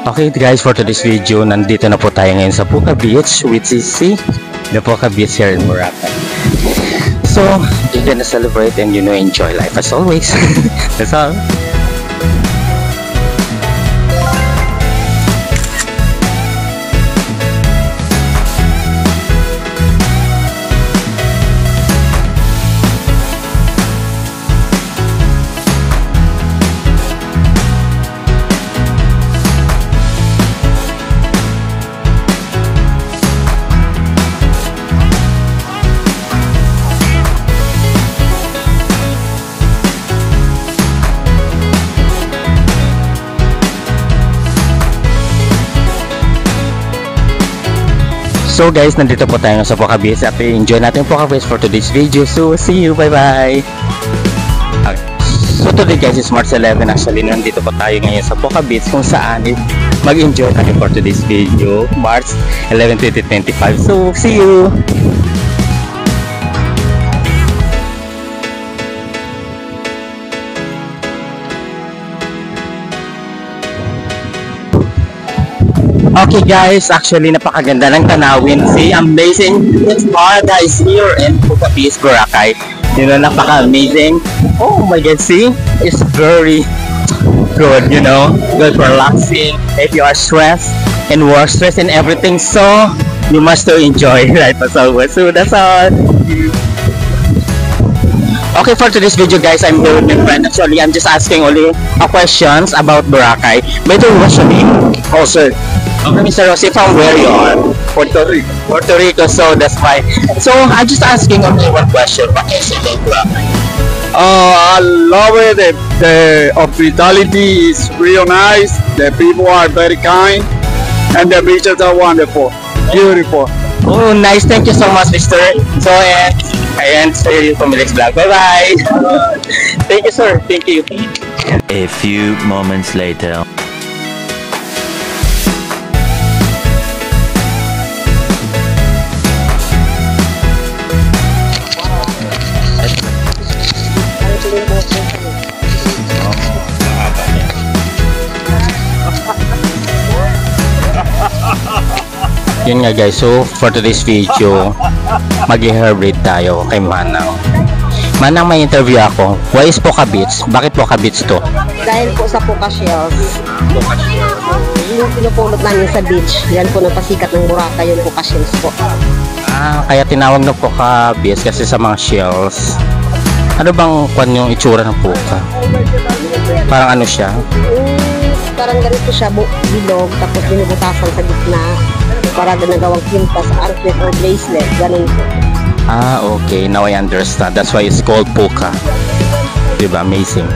Okay guys, for today's video, nandito na po tayo ngayon sa Puka Beach, which is the Puka Beach here in Boracay. So, you're gonna celebrate and enjoy life as always. That's all. So guys, nandito po tayo sa Puka Beach at enjoy natin Puka Beach for today's video. So see you, bye bye. Okay. So today guys is March 11. Actually nandito po tayo ngayon sa Puka Beach kung saan mag-enjoy tayo for today's video, March 11, 2025. So see you. Okay guys, actually napakaganda ng tanawin. See, amazing. It's paradise here in Puka Beach, Boracay. Napaka-amazing. Oh my God, see? It's very good, good for relaxing. If you are stressed and work stress and everything, so you must enjoy life as always. So that's all. Okay, for today's video guys, I'm here with my friend. Actually, I'm just asking only questions about Boracay. By the way, what's your name? Oh, sir. Okay, Mr. Rossi, from where you are? Puerto Rico. Puerto Rico, so that's why. So, I'm just asking only one question. What can you say about Boracay? I love it. The hospitality is real nice. The people are very kind. And the beaches are wonderful. Beautiful. Oh, nice. Thank you so much, Mr. So, and see you from the next vlog. Bye-bye. Thank you, sir. Thank you. A few moments later. Yun nga guys, so for today's video, mag-hair braid tayo kay Manang. Manang, may interview ako. Why is Puka Beach? Bakit Puka Beach to? Dahil po sa Puka Shells. Yung pinupulot namin sa beach, yan po napasikat ng Boracay, yung Puka Shells po. Kaya tinawag na Puka Beach kasi sa mga shells. Ano bang yung itsura ng Puka? Parang ano siya? Parang ganito siya, bilog, tapos binubutasan sa gitna. Para ginagawang quintas, anklet or bracelet, ganun po. Okay, now I understand. That's why it's called Puka. Diba? Amazing.